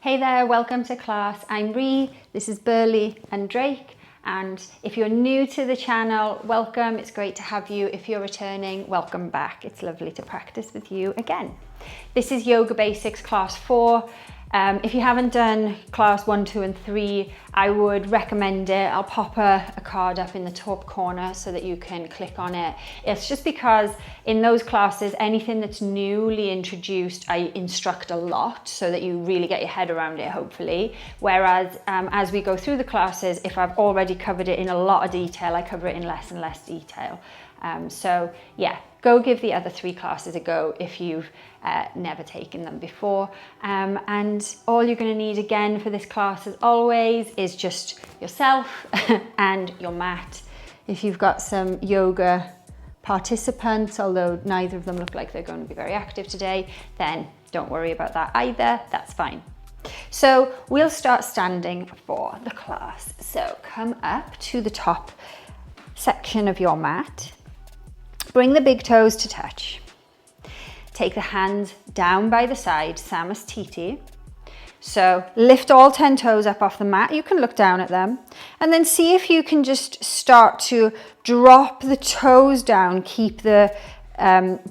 Hey there, welcome to class. I'm Ree, this is Burley and Drake, and if you're new to the channel, welcome. It's great to have you. If you're returning, welcome back. It's lovely to practice with you again. This is Yoga Basics Class 4. If you haven't done class 1, 2 and 3, I would recommend it. I'll pop a card up in the top corner so that you can click on it. It's just because in those classes, anything that's newly introduced, I instruct a lot so that you really get your head around it, hopefully. Whereas as we go through the classes, if I've already covered it in a lot of detail, I cover it in less and less detail. So yeah, go give the other 3 classes a go if you've never taken them before. And all you're going to need again for this class, as always, is just yourself and your mat. If you've got some yoga participants, although neither of them look like they're going to be very active today, then don't worry about that either. That's fine. So we'll start standing for the class. So come up to the top section of your mat. Bring the big toes to touch. Take the hands down by the side, Samastiti. So lift all 10 toes up off the mat. You can look down at them and then see if you can just start to drop the toes down. Keep the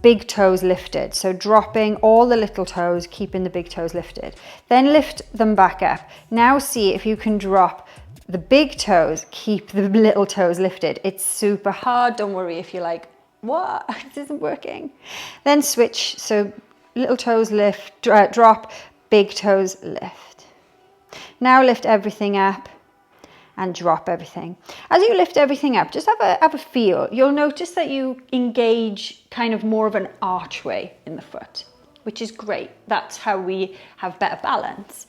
big toes lifted. So dropping all the little toes, keeping the big toes lifted. Then lift them back up. Now see if you can drop the big toes, keep the little toes lifted. It's super hard. Don't worry if you're like, what? It isn't working. Then switch. So little toes lift, drop, big toes lift. Now lift everything up and drop everything. As you lift everything up, just have a feel. You'll notice that you engage kind of more of an archway in the foot, which is great. That's how we have better balance.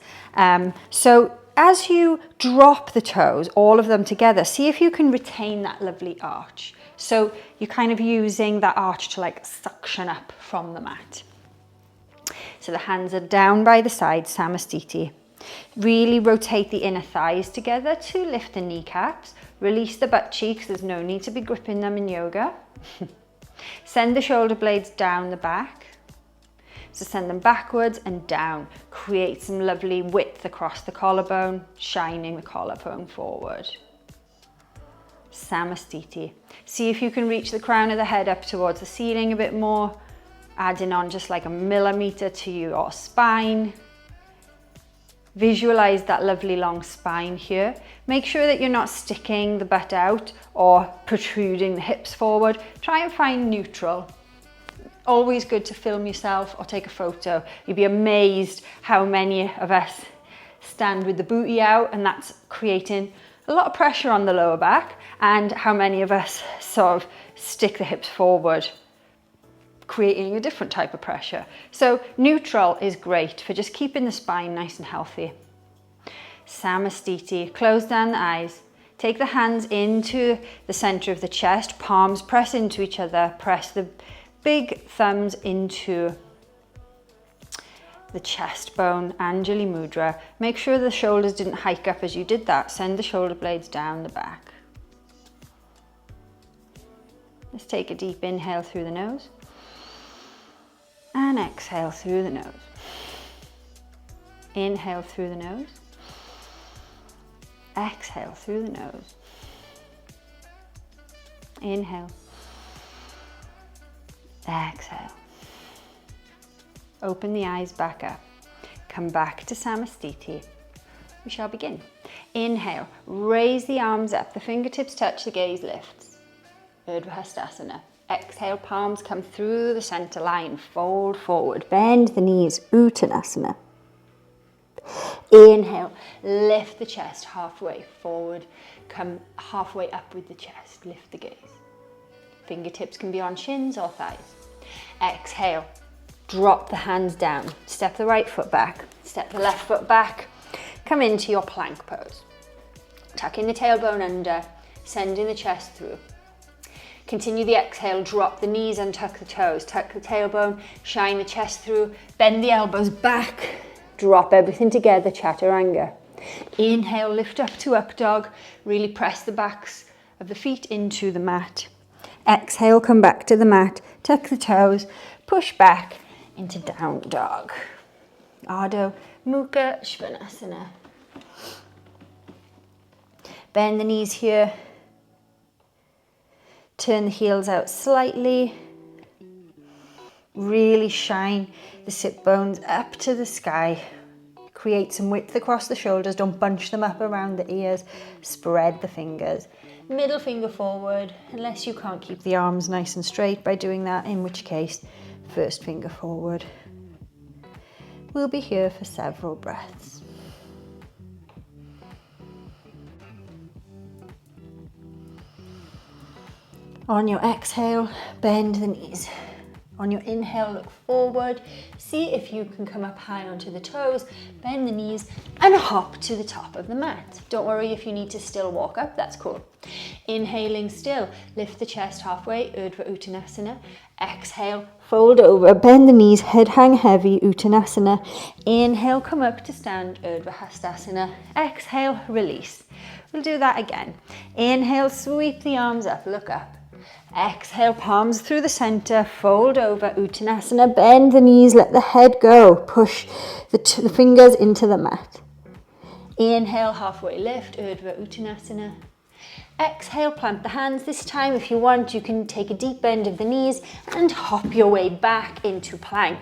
So as you drop the toes, all of them together, see if you can retain that lovely arch. So you're kind of using that arch to like suction up from the mat. So the hands are down by the side, Samastiti. Really rotate the inner thighs together to lift the kneecaps. Release the butt cheeks. There's no need to be gripping them in yoga. Send the shoulder blades down the back. So send them backwards and down. Create some lovely width across the collarbone, shining the collarbone forward. Samastiti. See if you can reach the crown of the head up towards the ceiling a bit more, adding on just like a millimeter to your spine. Visualize that lovely long spine here. Make sure that you're not sticking the butt out or protruding the hips forward. Try and find neutral. Always good to film yourself or take a photo. You'd be amazed how many of us stand with the booty out, and that's creating a lot of pressure on the lower back, and how many of us sort of stick the hips forward, creating a different type of pressure. So neutral is great for just keeping the spine nice and healthy. Samastiti, close down the eyes. Take the hands into the center of the chest, palms press into each other, press the big thumbs into the chest bone, Anjali Mudra. Make sure the shoulders didn't hike up as you did that. Send the shoulder blades down the back. Let's take a deep inhale through the nose and exhale through the nose. Inhale through the nose. Exhale through the nose. Inhale. Exhale. Open the eyes back up. Come back to Samastiti. We shall begin. Inhale, raise the arms up, the fingertips touch, the gaze lifts. Virabhadrasana. Exhale, palms come through the center line, fold forward, bend the knees, Uttanasana. Inhale, lift the chest halfway forward, come halfway up with the chest, lift the gaze. Fingertips can be on shins or thighs. Exhale. Drop the hands down, step the right foot back, step the left foot back, come into your plank pose. Tucking the tailbone under, sending the chest through. Continue the exhale, drop the knees and tuck the toes, tuck the tailbone, shine the chest through, bend the elbows back, drop everything together, Chaturanga. Inhale, lift up to up dog, really press the backs of the feet into the mat. Exhale, come back to the mat, tuck the toes, push back into down dog. Ardha Mukha Svanasana. Bend the knees here. Turn the heels out slightly. Really shine the sit bones up to the sky. Create some width across the shoulders. Don't bunch them up around the ears. Spread the fingers. Middle finger forward, unless you can't keep the arms nice and straight by doing that, in which case, first finger forward. We'll be here for several breaths. On your exhale, bend the knees. On your inhale, look forward. See if you can come up high onto the toes, bend the knees, and hop to the top of the mat. Don't worry if you need to still walk up, that's cool. Inhaling still, lift the chest halfway, Urdhva Uttanasana. Exhale, fold over, bend the knees, head hang heavy, Uttanasana. Inhale, come up to stand, Vrksasana. Exhale, release. We'll do that again. Inhale, sweep the arms up, look up. Exhale, palms through the center, fold over, Uttanasana, bend the knees, let the head go, push the fingers into the mat. Inhale, halfway lift, Urdhva Uttanasana. Exhale, plant the hands. This time, if you want, you can take a deep bend of the knees and hop your way back into plank.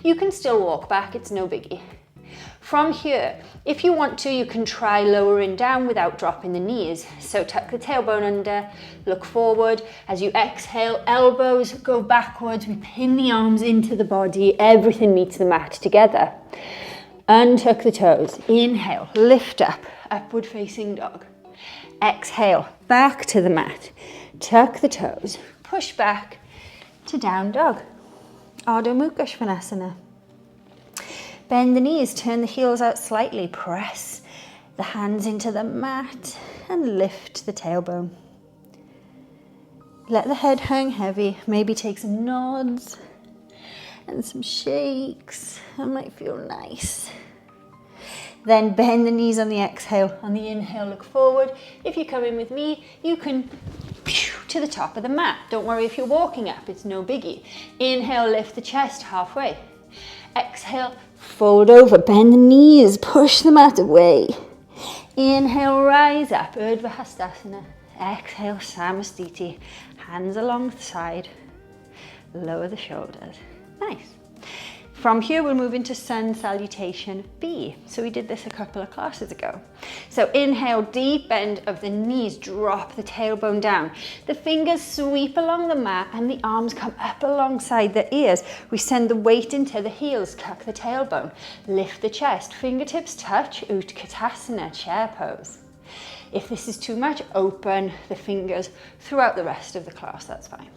You can still walk back, it's no biggie. From here, if you want to, you can try lowering down without dropping the knees. So tuck the tailbone under, look forward. As you exhale, elbows go backwards. We pin the arms into the body. Everything meets the mat together. Untuck the toes. Inhale, lift up, upward facing dog. Exhale, back to the mat. Tuck the toes, push back to down dog. Ardha Mukha Svanasana. Bend the knees, turn the heels out slightly, press the hands into the mat and lift the tailbone. Let the head hang heavy, maybe take some nods and some shakes. That might feel nice. Then bend the knees on the exhale. On the inhale, look forward. If you come in with me, you can to the top of the mat. Don't worry if you're walking up, it's no biggie. Inhale, lift the chest halfway. Exhale, fold over, bend the knees, push the mat away. Inhale, rise up, Vrksasana. Exhale, Samastiti. Hands along the side, lower the shoulders. Nice. From here, we'll move into Sun Salutation B. So we did this a couple of classes ago. So inhale, deep bend of the knees, drop the tailbone down. The fingers sweep along the mat and the arms come up alongside the ears. We send the weight into the heels, tuck the tailbone, lift the chest, fingertips touch, Uttanasana, chair pose. If this is too much, open the fingers throughout the rest of the class, that's fine.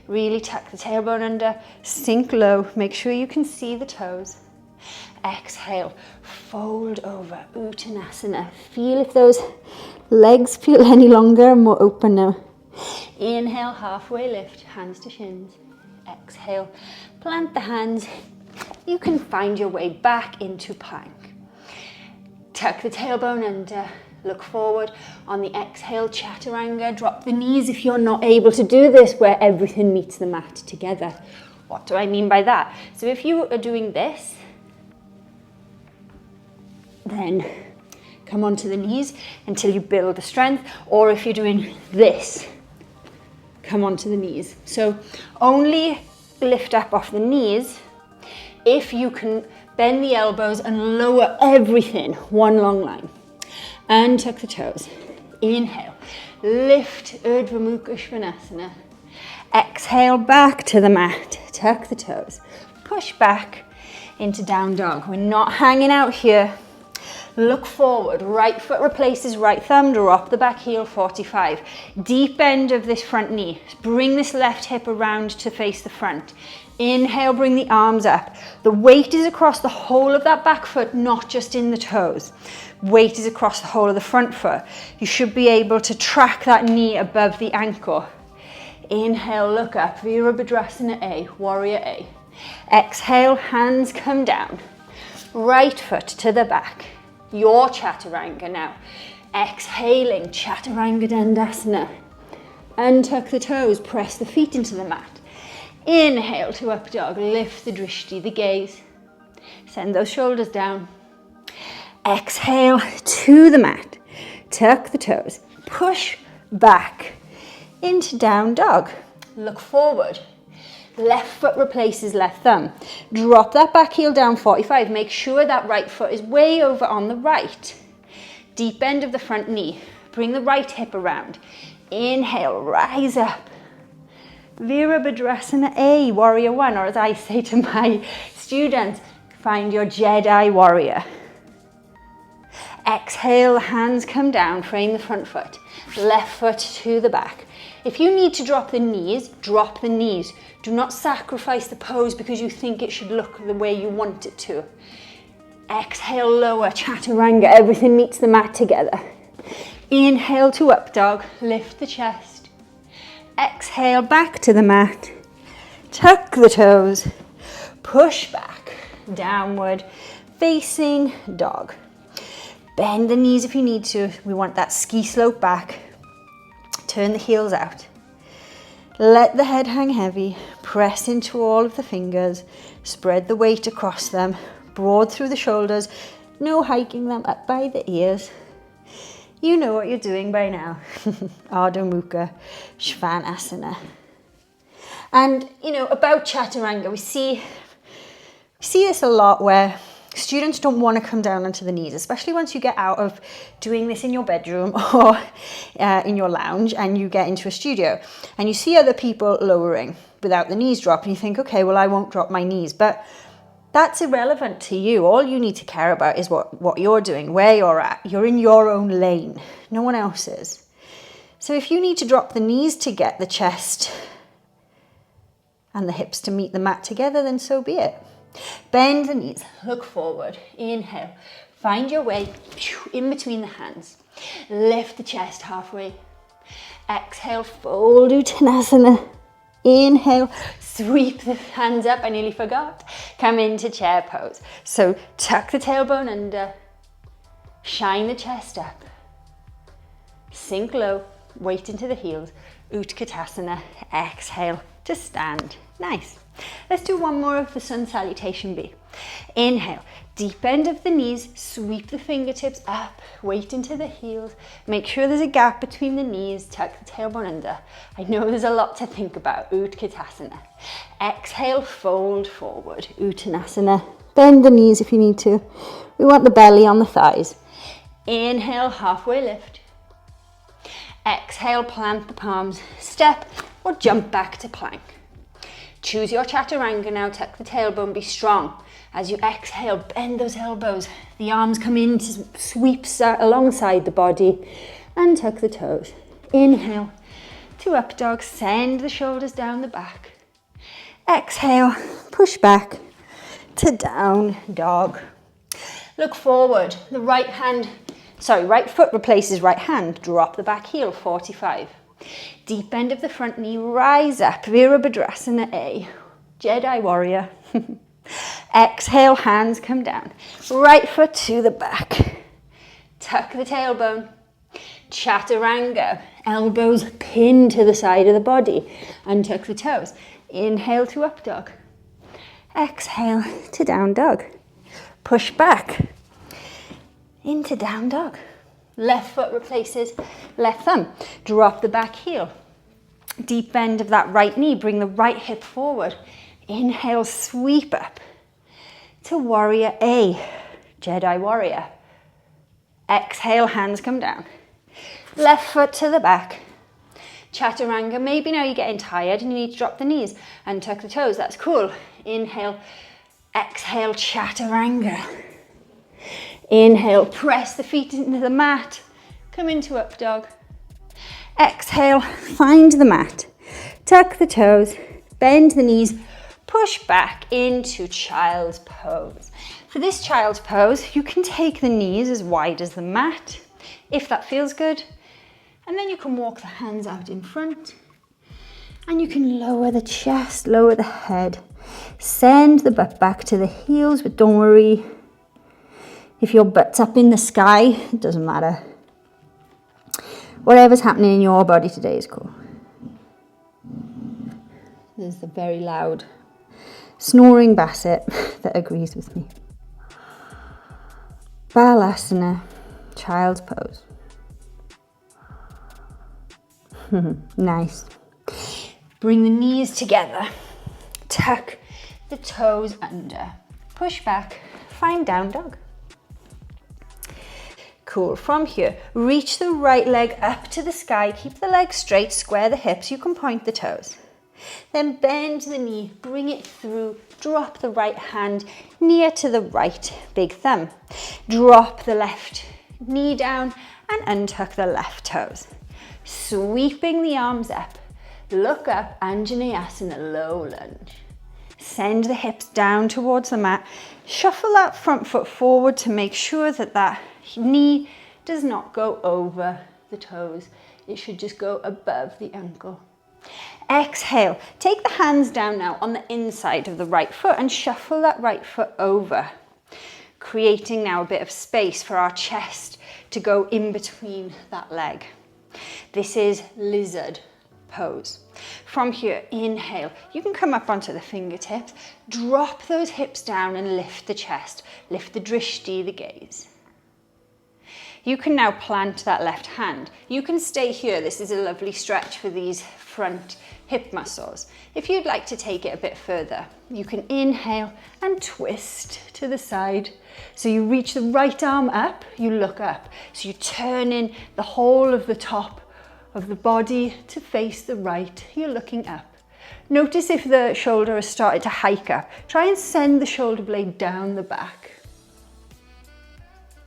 Really tuck the tailbone under, sink low, make sure you can see the toes. Exhale, fold over, Uttanasana. Feel if those legs feel any longer and more open now. Inhale, halfway lift, hands to shins. Exhale, plant the hands. You can find your way back into plank. Tuck the tailbone under. Look forward. On the exhale, Chaturanga, drop the knees if you're not able to do this where everything meets the mat together. What do I mean by that? So if you are doing this, then come onto the knees until you build the strength, or if you're doing this, come onto the knees. So only lift up off the knees if you can bend the elbows and lower everything, one long line. And tuck the toes. Inhale, lift Urdhva Mukha Svanasana. Exhale, back to the mat. Tuck the toes. Push back into down dog. We're not hanging out here. Look forward. Right foot replaces right thumb. Drop the back heel, 45. Deep bend of this front knee. Bring this left hip around to face the front. Inhale, bring the arms up. The weight is across the whole of that back foot, not just in the toes. Weight is across the whole of the front foot. You should be able to track that knee above the ankle. Inhale, look up, Virabhadrasana A, Warrior A. Exhale, hands come down. Right foot to the back. Your Chaturanga now. Exhaling, Chaturanga Dandasana. Untuck the toes, press the feet into the mat. Inhale to up dog, lift the drishti, the gaze. Send those shoulders down. Exhale to the mat. Tuck the toes. Push back into down dog. Look forward. Left foot replaces left thumb. Drop that back heel down 45. Make sure that right foot is way over on the right. Deep bend of the front knee. Bring the right hip around. Inhale, rise up. Virabhadrasana A, warrior one, or as I say to my students, find your Jedi warrior. Exhale, hands come down, frame the front foot. Left foot to the back. If you need to drop the knees, drop the knees. Do not sacrifice the pose because you think it should look the way you want it to. Exhale, lower, Chaturanga, everything meets the mat together. Inhale to up dog, lift the chest. Exhale, back to the mat. Tuck the toes, push back, downward, facing dog. Bend the knees if you need to. We want that ski slope back. Turn the heels out. Let the head hang heavy. Press into all of the fingers. Spread the weight across them. Broad through the shoulders. No hiking them up by the ears. You know what you're doing by now. Ardha Mukha Svanasana. And, you know, about Chaturanga, we see this a lot where students don't want to come down onto the knees, especially once you get out of doing this in your bedroom or in your lounge and you get into a studio and you see other people lowering without the knees drop and you think, okay, well, I won't drop my knees. But that's irrelevant to you. All you need to care about is what you're doing, where you're at. You're in your own lane. No one else is. So if you need to drop the knees to get the chest and the hips to meet the mat together, then so be it. Bend the knees, look forward, inhale, find your way in between the hands, lift the chest halfway, exhale, fold Uttanasana, inhale, sweep the hands up, I nearly forgot, come into chair pose. So tuck the tailbone under, shine the chest up, sink low, weight into the heels, Uttanasana, exhale to stand, nice. Let's do one more of the Sun Salutation B. Inhale, deep bend of the knees, sweep the fingertips up, weight into the heels. Make sure there's a gap between the knees, tuck the tailbone under. I know there's a lot to think about, Uttanasana. Exhale, fold forward, Uttanasana. Bend the knees if you need to. We want the belly on the thighs. Inhale, halfway lift. Exhale, plant the palms, step or jump back to plank. Choose your Chaturanga now, tuck the tailbone, be strong. As you exhale, bend those elbows. The arms come in to sweep alongside the body and tuck the toes. Inhale to up dog, send the shoulders down the back. Exhale, push back to down dog. Look forward, the right foot replaces right hand. Drop the back heel, 45. Deep bend of the front knee, rise up, Virabhadrasana A, Jedi warrior. Exhale, hands come down, right foot to the back. Tuck the tailbone, Chaturanga, elbows pinned to the side of the body, and tuck the toes. Inhale to up dog, exhale to down dog. Push back into down dog. Left foot replaces left thumb. Drop the back heel. Deep bend of that right knee. Bring the right hip forward. Inhale, sweep up to warrior A, Jedi warrior. Exhale, hands come down. Left foot to the back. Chaturanga. Maybe now you're getting tired and you need to drop the knees and tuck the toes. That's cool. Inhale, exhale, Chaturanga. Inhale, press the feet into the mat. Come into up dog. Exhale, find the mat. Tuck the toes, bend the knees, push back into child's pose. For this child's pose, you can take the knees as wide as the mat, if that feels good. And then you can walk the hands out in front. And you can lower the chest, lower the head. Send the butt back to the heels, but don't worry. If your butt's up in the sky, it doesn't matter. Whatever's happening in your body today is cool. There's the very loud snoring basset that agrees with me. Balasana, child's pose. Nice. Bring the knees together. Tuck the toes under. Push back, find down dog. Cool. From here, reach the right leg up to the sky. Keep the leg straight, square the hips. You can point the toes. Then bend the knee, bring it through, drop the right hand near to the right big thumb. Drop the left knee down and untuck the left toes. Sweeping the arms up, look up, Anjaneyasana, low lunge. Send the hips down towards the mat. Shuffle that front foot forward to make sure that that knee does not go over the toes. It should just go above the ankle. Exhale, take the hands down now on the inside of the right foot and shuffle that right foot over, creating now a bit of space for our chest to go in between that leg. This is lizard pose. From here, inhale, you can come up onto the fingertips, drop those hips down and lift the chest, lift the drishti, the gaze. You can now plant that left hand. You can stay here. This is a lovely stretch for these front hip muscles. If you'd like to take it a bit further, you can inhale and twist to the side. So you reach the right arm up, you look up. So you turn in the whole of the top of the body to face the right. You're looking up. Notice if the shoulder has started to hike up. Try and send the shoulder blade down the back.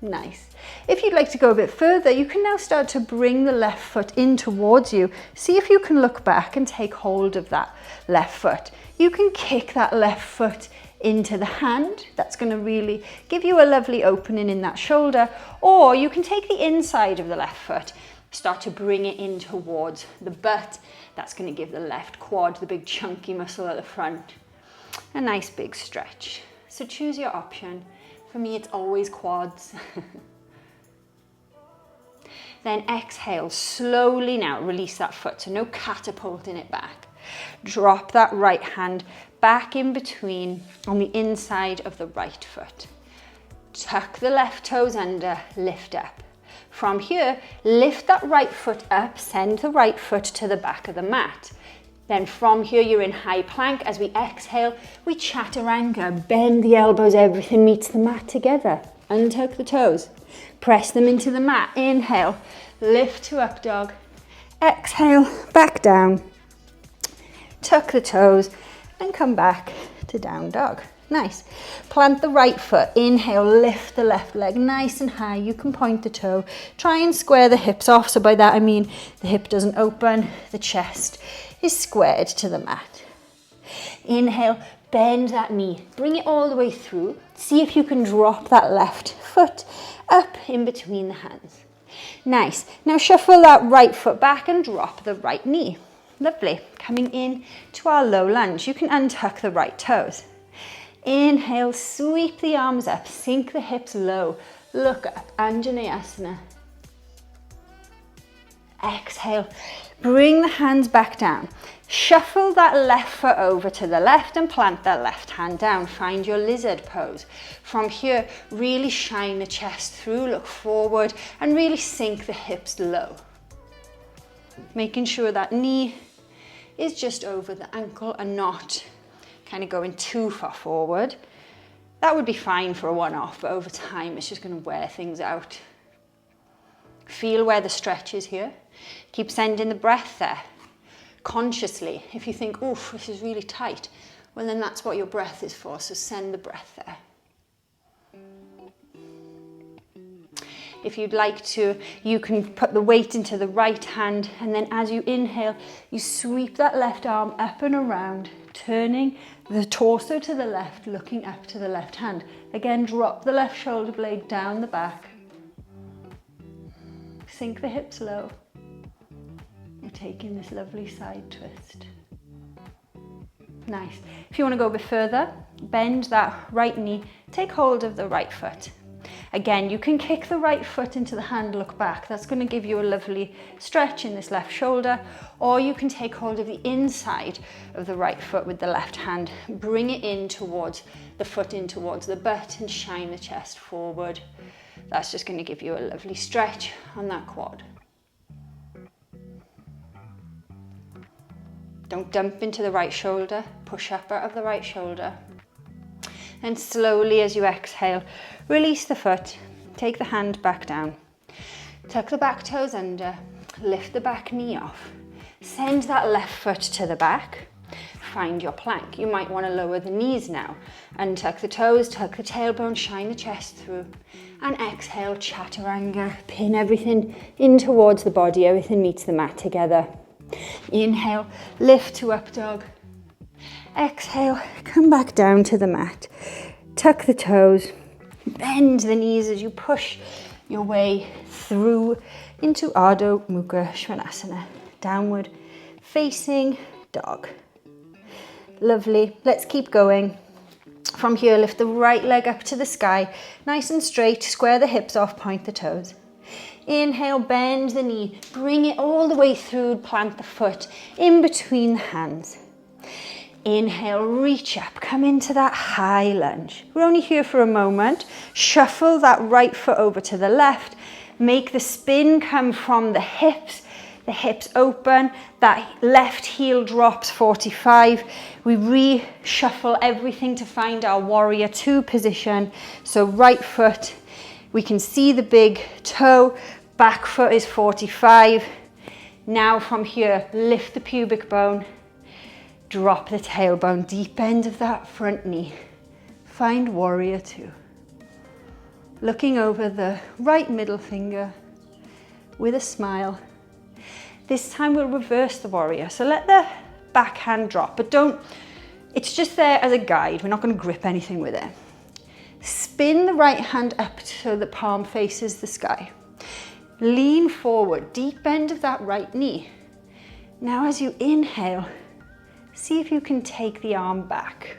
Nice. If you'd like to go a bit further, you can now start to bring the left foot in towards you. See if you can look back and take hold of that left foot. You can kick that left foot into the hand. That's going to really give you a lovely opening in that shoulder. Or you can take the inside of the left foot, start to bring it in towards the butt. That's going to give the left quad, the big chunky muscle at the front, a nice big stretch. So choose your option. For me, it's always quads. Then exhale, slowly now release that foot, so no catapulting it back. Drop that right hand back in between on the inside of the right foot. Tuck the left toes under, lift up. From here, lift that right foot up, send the right foot to the back of the mat. Then from here, you're in high plank. As we exhale, we Chaturanga, bend the elbows, everything meets the mat together. Untuck the toes, press them into the mat. Inhale, lift to up dog. Exhale, back down. Tuck the toes and come back to down dog. Nice. Plant the right foot. Inhale, lift the left leg nice and high. You can point the toe. Try and square the hips off. So by that I mean the hip doesn't open, the chest is squared to the mat. Inhale, bend that knee. Bring it all the way through. See if you can drop that left foot up in between the hands. Nice. Now shuffle that right foot back and drop the right knee. Lovely. Coming in to our low lunge. You can untuck the right toes. Inhale, sweep the arms up, sink the hips low, look up, Anjaneyasana. Exhale, bring the hands back down. Shuffle that left foot over to the left and plant that left hand down. Find your lizard pose. From here, really shine the chest through, look forward and really sink the hips low. Making sure that knee is just over the ankle and not kind of going too far forward. That would be fine for a one-off, but over time it's just going to wear things out. Feel where the stretch is here. Keep sending the breath there. Consciously, if you think, oof, this is really tight, well then that's what your breath is for, so send the breath there. If you'd like to, you can put the weight into the right hand, and then as you inhale, you sweep that left arm up and around, turning the torso to the left, looking up to the left hand. Again, drop the left shoulder blade down the back. Sink the hips low. You're taking this lovely side twist. Nice. If you want to go a bit further, bend that right knee, take hold of the right foot. Again, you can kick the right foot into the hand, look back. That's going to give you a lovely stretch in this left shoulder. Or you can take hold of the inside of the right foot with the left hand. Bring it in towards the foot, in towards the butt and shine the chest forward. That's just going to give you a lovely stretch on that quad. Don't dump into the right shoulder, push up out of the right shoulder. And slowly as you exhale, release the foot, take the hand back down. Tuck the back toes under, lift the back knee off. Send that left foot to the back, find your plank. You might want to lower the knees now and tuck the toes, tuck the tailbone, shine the chest through. And exhale, Chaturanga, pin everything in towards the body, everything meets the mat together. Inhale, lift to up dog. Exhale, come back down to the mat. Tuck the toes, bend the knees as you push your way through into Ardha Mukha Svanasana, downward facing dog. Lovely, let's keep going. From here, lift the right leg up to the sky, nice and straight, square the hips off, point the toes. Inhale, bend the knee, bring it all the way through, plant the foot in between the hands. Inhale, reach up, come into that high lunge. We're only here for a moment. Shuffle that right foot over to the left. Make the spin come from the hips open. That left heel drops 45. We reshuffle everything to find our warrior two position. So right foot, we can see the big toe. Back foot is 45. Now from here, lift the pubic bone. Drop the tailbone, deep end of that front knee. Find warrior two. Looking over the right middle finger with a smile. This time we'll reverse the warrior. So let the back hand drop, but don't, it's just there as a guide. We're not going to grip anything with it. Spin the right hand up so the palm faces the sky. Lean forward, deep bend of that right knee. Now as you inhale, see if you can take the arm back,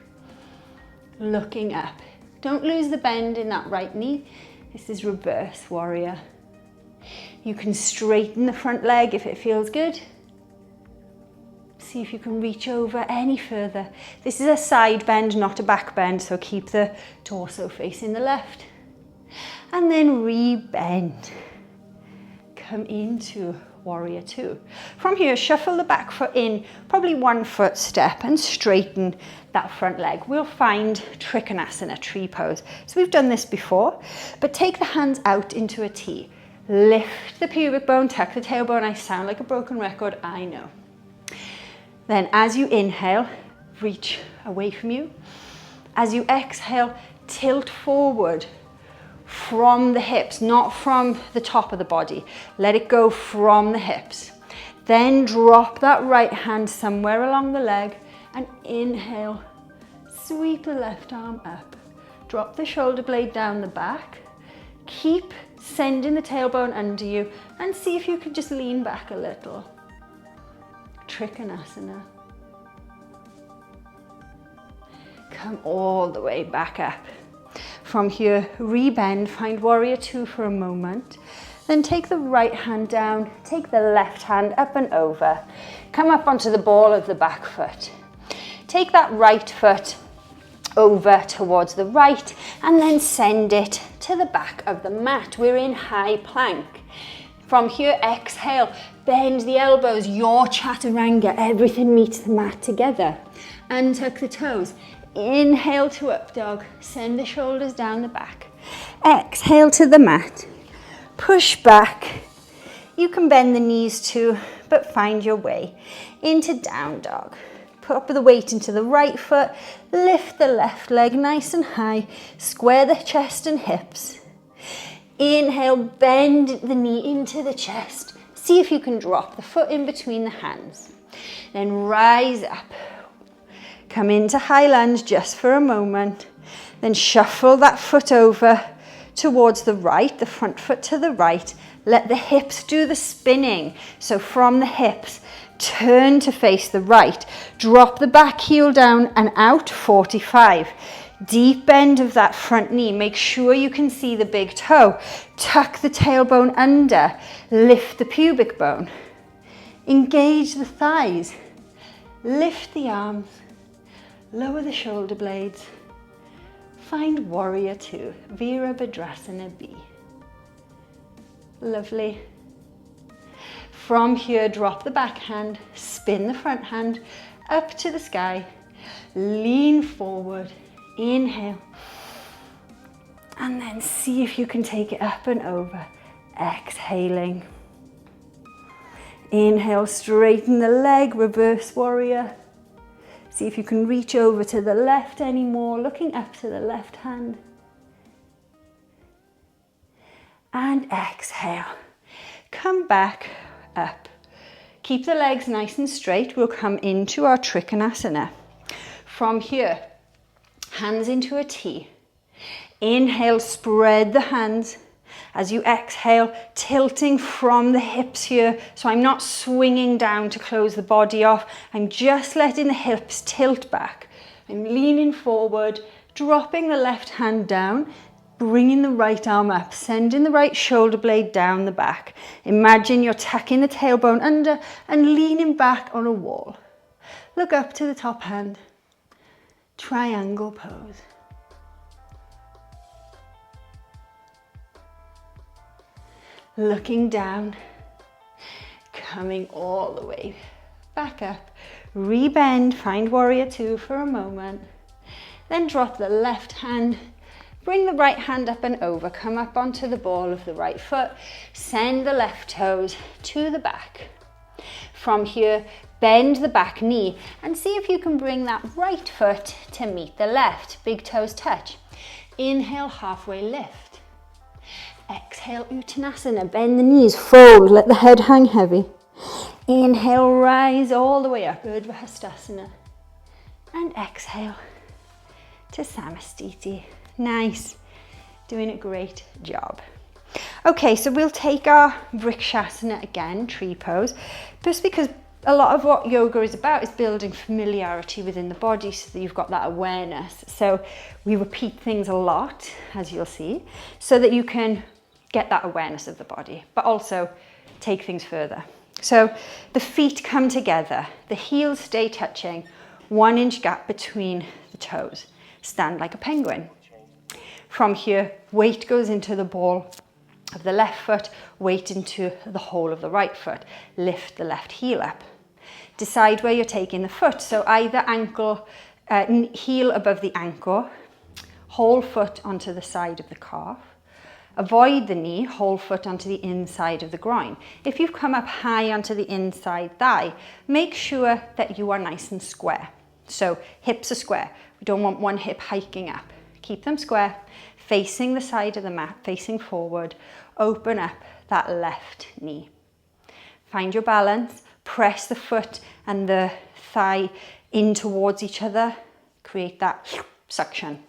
looking up. Don't lose the bend in that right knee. This is reverse warrior. You can straighten the front leg if it feels good. See if you can reach over any further. This is a side bend, not a back bend, so keep the torso facing the left. And then re-bend. Come into warrior two. From here, shuffle the back foot in, probably 1 foot step, and straighten that front leg. We'll find Trikonasana, tree pose. So we've done this before, but take the hands out into a T. Lift the pubic bone, tuck the tailbone. I sound like a broken record, I know. Then as you inhale, reach away from you. As you exhale, tilt forward from the hips, not from the top of the body. Let it go from the hips. Then drop that right hand somewhere along the leg and inhale, sweep the left arm up. Drop the shoulder blade down the back. Keep sending the tailbone under you and see if you can just lean back a little. Trikonasana. Come all the way back up. From here, re-bend, find warrior two for a moment. Then take the right hand down, take the left hand up and over. Come up onto the ball of the back foot. Take that right foot over towards the right and then send it to the back of the mat. We're in high plank. From here, exhale, bend the elbows, your Chaturanga, everything meets the mat together. And tuck the toes. Inhale to up dog, send the shoulders down the back. Exhale to the mat, push back. You can bend the knees too, but find your way into down dog. Put the weight into the right foot, lift the left leg nice and high, square the chest and hips. Inhale, bend the knee into the chest. See if you can drop the foot in between the hands. Then rise up. Come into high lunge just for a moment. Then shuffle that foot over towards the right, the front foot to the right. Let the hips do the spinning. So from the hips, turn to face the right. Drop the back heel down and out, 45. Deep bend of that front knee. Make sure you can see the big toe. Tuck the tailbone under. Lift the pubic bone. Engage the thighs. Lift the arms. Lower the shoulder blades. Find warrior two, Virabhadrasana B. Lovely. From here, drop the back hand, spin the front hand up to the sky, lean forward, inhale, and then see if you can take it up and over, exhaling. Inhale, straighten the leg, reverse warrior. See if you can reach over to the left anymore, looking up to the left hand. And exhale. Come back up. Keep the legs nice and straight. We'll come into our Trikonasana. From here, hands into a T. Inhale, spread the hands. As you exhale, tilting from the hips here. So I'm not swinging down to close the body off. I'm just letting the hips tilt back. I'm leaning forward, dropping the left hand down, bringing the right arm up, sending the right shoulder blade down the back. Imagine you're tucking the tailbone under and leaning back on a wall. Look up to the top hand. Triangle pose. Looking down, coming all the way back up. Rebend, find warrior two for a moment. Then drop the left hand, bring the right hand up and over. Come up onto the ball of the right foot. Send the left toes to the back. From here, bend the back knee and see if you can bring that right foot to meet the left. Big toes touch. Inhale, halfway lift. Exhale, Uttanasana, bend the knees, fold, let the head hang heavy. Inhale, rise all the way up, Virabhadrasana. And exhale to Samastiti. Nice, doing a great job. Okay, so we'll take our Vrksasana again, tree pose, just because a lot of what yoga is about is building familiarity within the body so that you've got that awareness. So we repeat things a lot, as you'll see, so that you can get that awareness of the body, but also take things further. So the feet come together, the heels stay touching, 1 inch gap between the toes. Stand like a penguin. From here, weight goes into the ball of the left foot, weight into the whole of the right foot. Lift the left heel up. Decide where you're taking the foot. So either ankle, heel above the ankle, whole foot onto the side of the calf. Avoid the knee, whole foot onto the inside of the groin. If you've come up high onto the inside thigh, make sure that you are nice and square. So hips are square. We don't want one hip hiking up. Keep them square, facing the side of the mat, facing forward. Open up that left knee. Find your balance. Press the foot and the thigh in towards each other. Create that suction.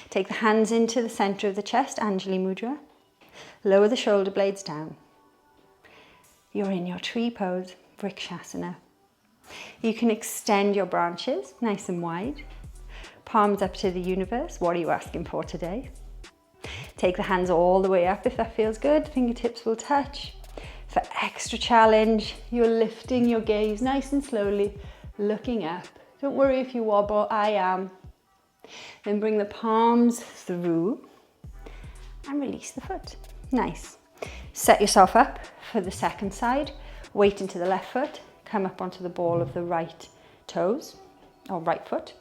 Take the hands into the center of the chest, Anjali Mudra. Lower the shoulder blades down. You're in your tree pose, Vrksasana. You can extend your branches nice and wide. Palms up to the universe. What are you asking for today? Take the hands all the way up if that feels good. Fingertips will touch. For extra challenge, you're lifting your gaze nice and slowly, looking up. Don't worry if you wobble, I am. Then bring the palms through and release the foot. Nice. Set yourself up for the second side. Weight into the left foot. Come up onto the ball of the right toes or right foot.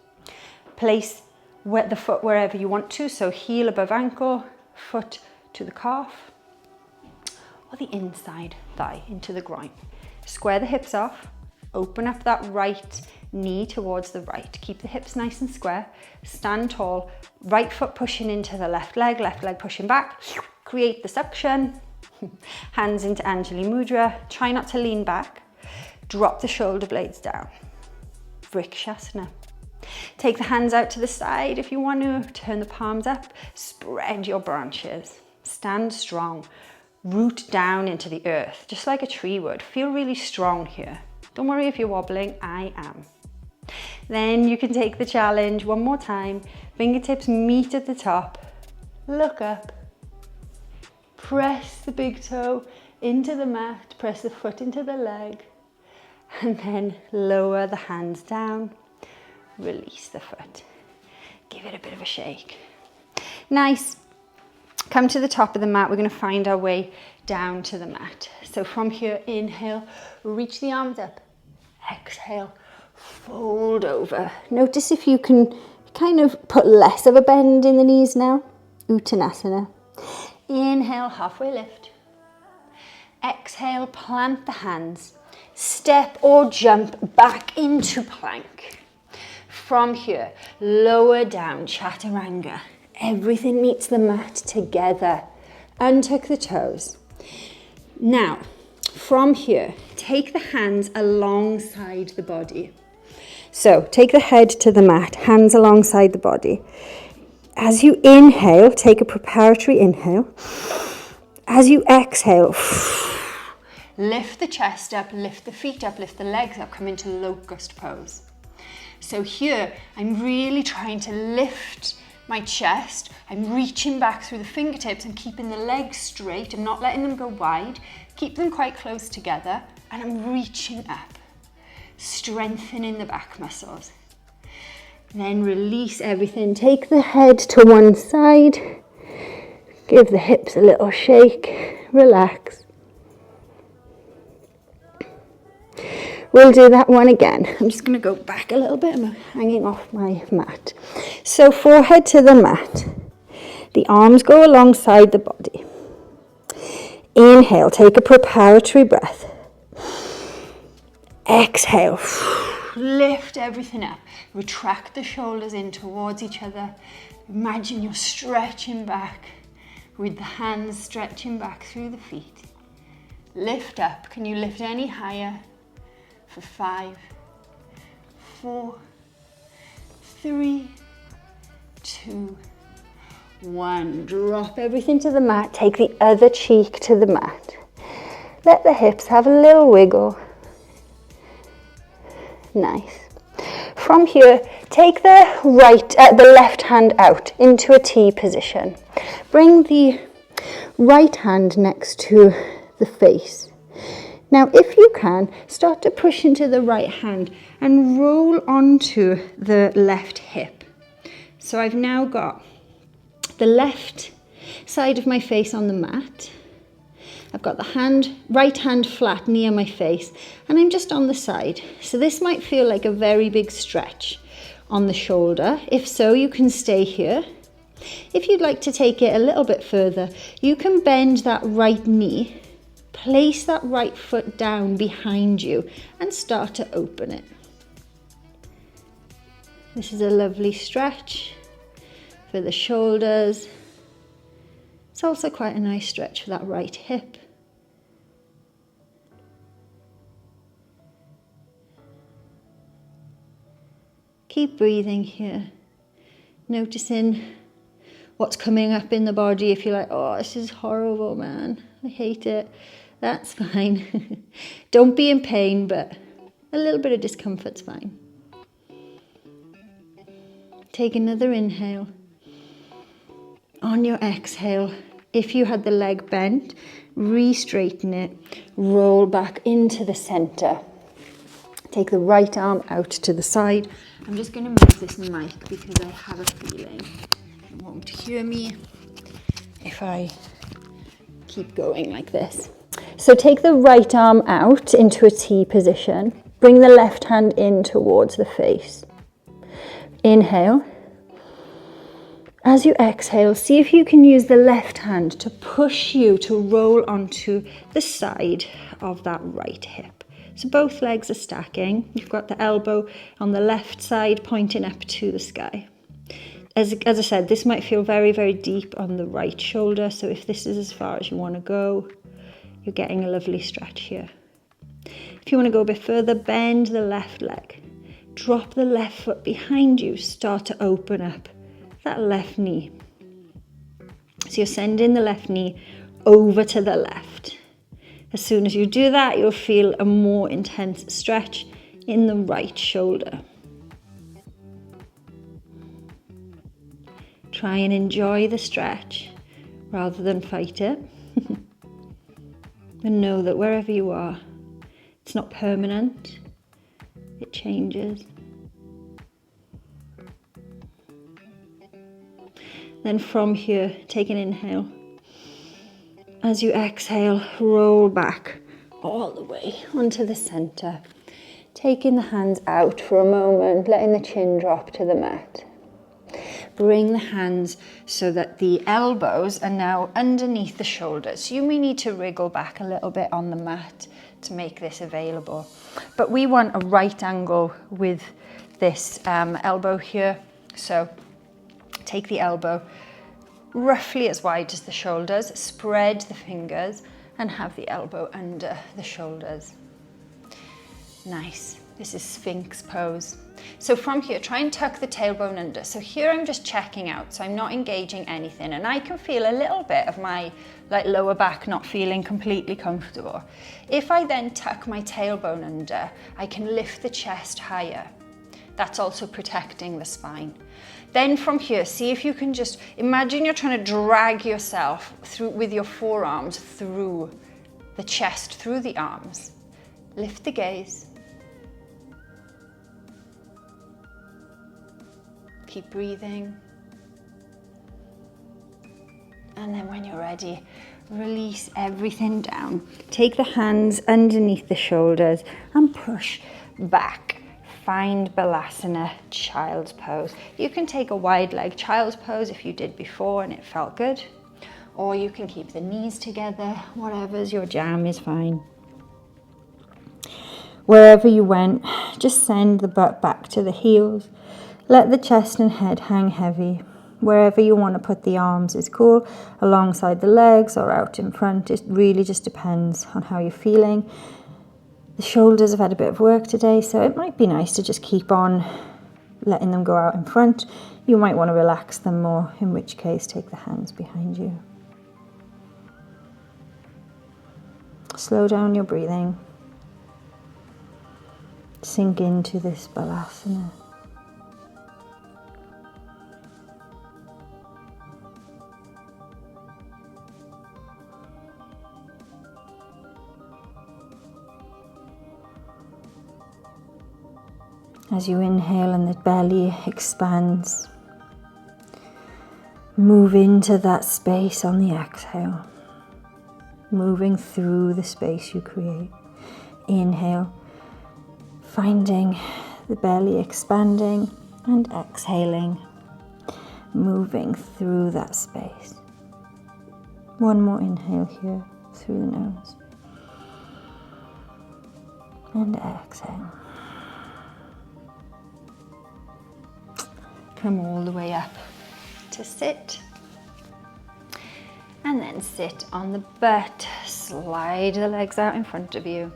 Place the foot wherever you want to. So heel above ankle, foot to the calf or the inside thigh into the groin. Square the hips off. Open up that right knee towards the right. Keep the hips nice and square. Stand tall. Right foot pushing into the left leg pushing back. Create the suction. Hands into Anjali Mudra. Try not to lean back. Drop the shoulder blades down. Vrksasana. Take the hands out to the side if you want to. Turn the palms up. Spread your branches. Stand strong. Root down into the earth, just like a tree would. Feel really strong here. Don't worry if you're wobbling, I am. Then you can take the challenge one more time. Fingertips meet at the top. Look up. Press the big toe into the mat. Press the foot into the leg. And then lower the hands down. Release the foot. Give it a bit of a shake. Nice. come to the top of the mat. We're going to find our way down to the mat. So from here, inhale, reach the arms up. Exhale, fold over. Notice if you can kind of put less of a bend in the knees now. Uttanasana. Inhale, halfway lift. Exhale, plant the hands. Step or jump back into plank. From here, lower down, Chaturanga. Everything meets the mat together. Untuck the toes. Now, from here, take the hands alongside the body. So, take the head to the mat, hands alongside the body. As you inhale, take a preparatory inhale. As you exhale, lift the chest up, lift the feet up, lift the legs up, come into locust pose. So here, I'm really trying to lift my chest. I'm reaching back through the fingertips and keeping the legs straight. I'm not letting them go wide. Keep them quite close together, and I'm reaching up, strengthening the back muscles. Then release everything. Take the head to one side. Give the hips a little shake. Relax. We'll do that one again. I'm just going to go back a little bit. I'm hanging off my mat. So forehead to the mat. The arms go alongside the body. Inhale, take a preparatory breath. Exhale, lift everything up. Retract the shoulders in towards each other. Imagine you're stretching back with the hands stretching back through the feet. Lift up. Can you lift any higher? For 5, 4, 3, 2, 1. Drop everything to the mat. Take the other cheek to the mat. Let the hips have a little wiggle. Nice. From here, take the left hand out into a T position. Bring the right hand next to the face. Now, if you can, start to push into the right hand and roll onto the left hip. So I've now got the left side of my face on the mat. I've got the right hand flat near my face, and I'm just on the side. So this might feel like a very big stretch on the shoulder. If so, you can stay here. If you'd like to take it a little bit further, you can bend that right knee. Place that right foot down behind you and start to open it. This is a lovely stretch for the shoulders. It's also quite a nice stretch for that right hip. Keep breathing here, noticing what's coming up in the body. If you're like, oh, this is horrible, man, I hate it. That's fine. Don't be in pain, but a little bit of discomfort's fine. Take another inhale. On your exhale, if you had the leg bent, re-straighten it, roll back into the center. Take the right arm out to the side. I'm just going to move this mic because I have a feeling you won't hear me if I keep going like this. So take the right arm out into a T position. Bring the left hand in towards the face. Inhale. As you exhale, see if you can use the left hand to push you to roll onto the side of that right hip. So both legs are stacking. You've got the elbow on the left side pointing up to the sky. As I said, this might feel very, very deep on the right shoulder. So if this is as far as you want to go, you're getting a lovely stretch here. If you want to go a bit further, bend the left leg. Drop the left foot behind you. Start to open up that left knee. So you're sending the left knee over to the left. As soon as you do that, you'll feel a more intense stretch in the right shoulder. Try and enjoy the stretch rather than fight it. And know that wherever you are, it's not permanent, it changes. Then from here, take an inhale. As you exhale, roll back all the way onto the center. Taking the hands out for a moment, letting the chin drop to the mat. Bring the hands so that the elbows are now underneath the shoulders. You may need to wriggle back a little bit on the mat to make this available. But we want a right angle with this elbow here. So take the elbow roughly as wide as the shoulders, spread the fingers and have the elbow under the shoulders. Nice. This is Sphinx Pose. So from here, try and tuck the tailbone under. So here I'm just checking out, so I'm not engaging anything, and I can feel a little bit of my lower back not feeling completely comfortable. If I then tuck my tailbone under, I can lift the chest higher. That's also protecting the spine. Then from here, see if you can just imagine you're trying to drag yourself through with your forearms through the chest, through the arms. Lift the gaze. Keep breathing. And then when you're ready, release everything down. Take the hands underneath the shoulders and push back. Find Balasana, Child's Pose. You can take a wide leg Child's Pose if you did before and it felt good. Or you can keep the knees together, whatever's your jam is fine. Wherever you went, just send the butt back to the heels. Let the chest and head hang heavy. Wherever you want to put the arms is cool, alongside the legs or out in front. It really just depends on how you're feeling. The shoulders have had a bit of work today, so it might be nice to just keep on letting them go out in front. You might want to relax them more, in which case take the hands behind you. Slow down your breathing. Sink into this Balasana. As you inhale and the belly expands, move into that space on the exhale, moving through the space you create. Inhale, finding the belly expanding, and exhaling, moving through that space. One more inhale here through the nose, and exhale. Come all the way up to sit, and then sit on the butt. Slide the legs out in front of you.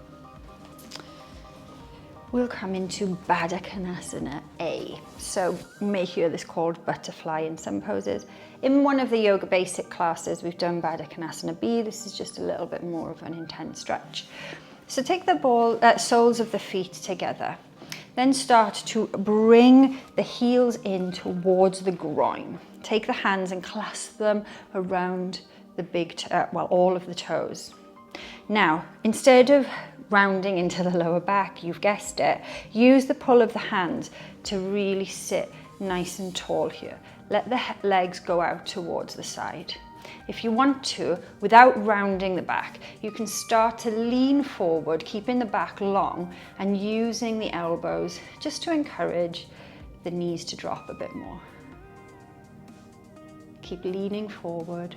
We'll come into Badakanasana A. So you may hear this called butterfly in some poses. In one of the yoga basic classes, we've done Badakanasana B. This is just a little bit more of an intense stretch. So take the soles of the feet together. Then start to bring the heels in towards the groin. Take the hands and clasp them around the all of the toes. Now, instead of rounding into the lower back, you've guessed it, use the pull of the hands to really sit nice and tall here. Let the legs go out towards the side. If you want to, without rounding the back, you can start to lean forward, keeping the back long and using the elbows just to encourage the knees to drop a bit more. Keep leaning forward,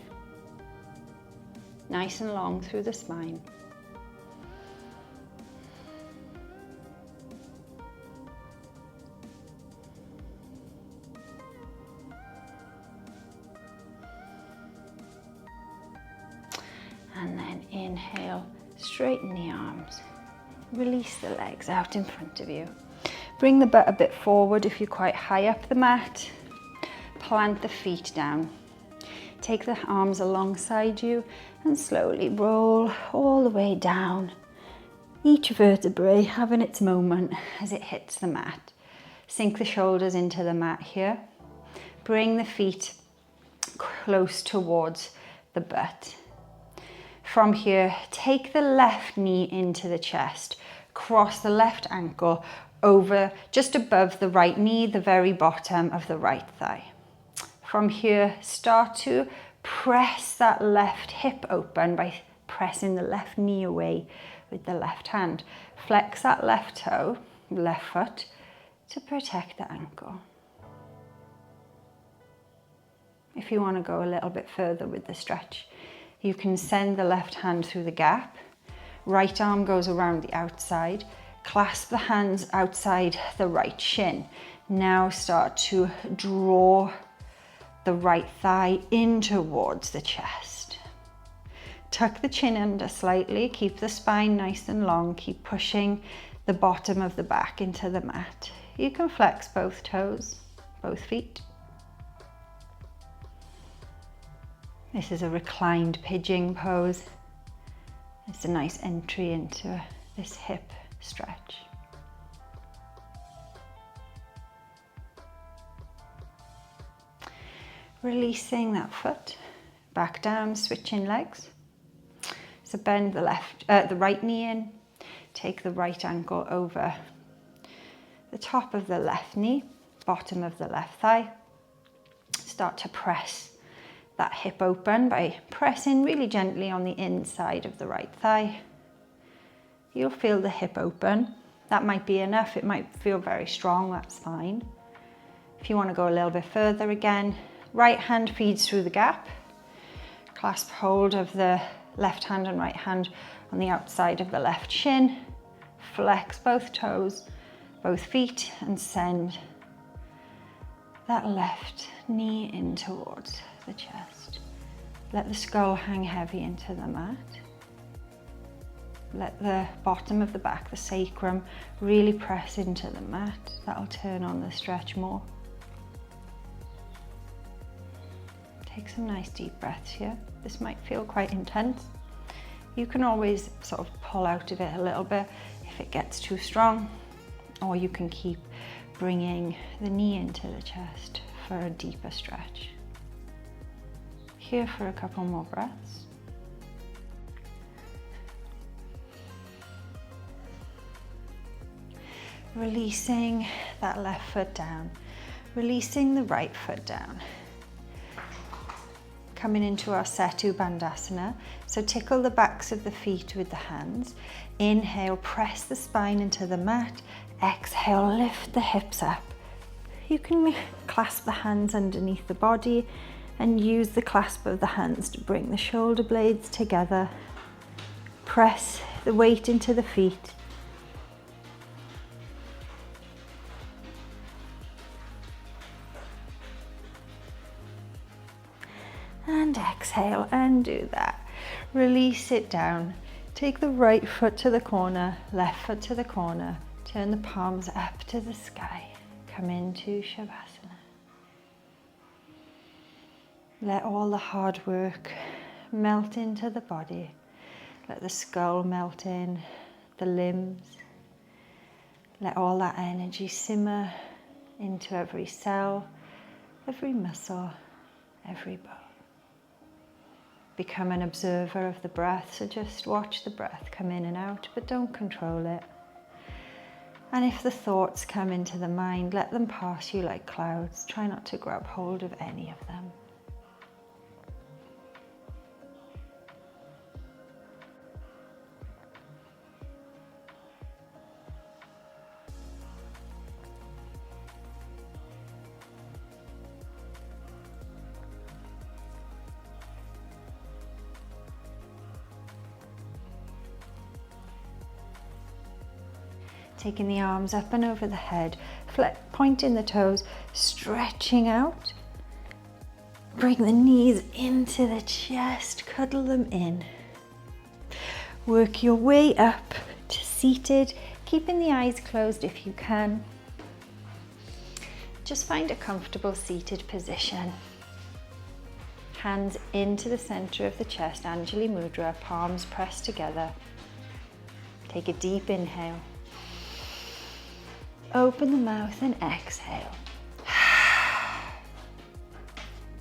nice and long through the spine. And then inhale, straighten the arms, release the legs out in front of you. Bring the butt a bit forward if you're quite high up the mat. Plant the feet down. Take the arms alongside you and slowly roll all the way down. Each vertebrae having its moment as it hits the mat. Sink the shoulders into the mat here. Bring the feet close towards the butt. From here, take the left knee into the chest, cross the left ankle over just above the right knee, the very bottom of the right thigh. From here, start to Press that left hip open by pressing the left knee away with the left hand. Flex that left toe, left foot, to protect the ankle. If you want to go a little bit further with the stretch, you can send the left hand through the gap. Right arm goes around the outside. Clasp the hands outside the right shin. Now start to draw the right thigh in towards the chest. Tuck the chin under slightly. Keep the spine nice and long. Keep pushing the bottom of the back into the mat. You can flex both toes, both feet. This is a reclined Pidging pose. It's a nice entry into this hip stretch. Releasing that foot, back down, switching legs. So bend the right knee in, take the right ankle over the top of the left knee, bottom of the left thigh. Start to press that hip open by pressing really gently on the inside of the right thigh. You'll feel the hip open. That might be enough. It might feel very strong, that's fine. If you want to go a little bit further again, right hand feeds through the gap. Clasp hold of the left hand and right hand on the outside of the left shin. Flex both toes, both feet, and send that left knee in towards the chest. Let the skull hang heavy into the mat. Let the bottom of the back, the sacrum, really press into the mat. That'll turn on the stretch more. Take some nice deep breaths here. This might feel quite intense. You can always sort of pull out of it a little bit if it gets too strong, or you can keep bringing the knee into the chest for a deeper stretch. Here for a couple more breaths. Releasing that left foot down, releasing the right foot down. Coming into our Satu Bandasana. So tickle the backs of the feet with the hands. Inhale, press the spine into the mat. Exhale, lift the hips up. You can clasp the hands underneath the body and use the clasp of the hands to bring the shoulder blades together. Press the weight into the feet. And exhale and do that. Release it down. Take the right foot to the corner, left foot to the corner. Turn the palms up to the sky. Come into Shavasana. Let all the hard work melt into the body. Let the skull melt in, the limbs. Let all that energy simmer into every cell, every muscle, every bone. Become an observer of the breath, so just watch the breath come in and out, but don't control it. And if the thoughts come into the mind, let them pass you like clouds. Try not to grab hold of any of them. Taking the arms up and over the head, pointing the toes, stretching out. Bring the knees into the chest, cuddle them in. Work your way up to seated, keeping the eyes closed if you can. Just find a comfortable seated position. Hands into the center of the chest, Anjali Mudra, palms pressed together. Take a deep inhale. Open the mouth and exhale.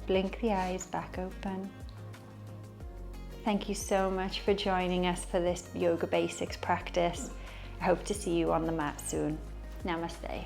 Blink the eyes back open. Thank you so much for joining us for this Yoga Basics practice. I hope to see you on the mat soon. Namaste.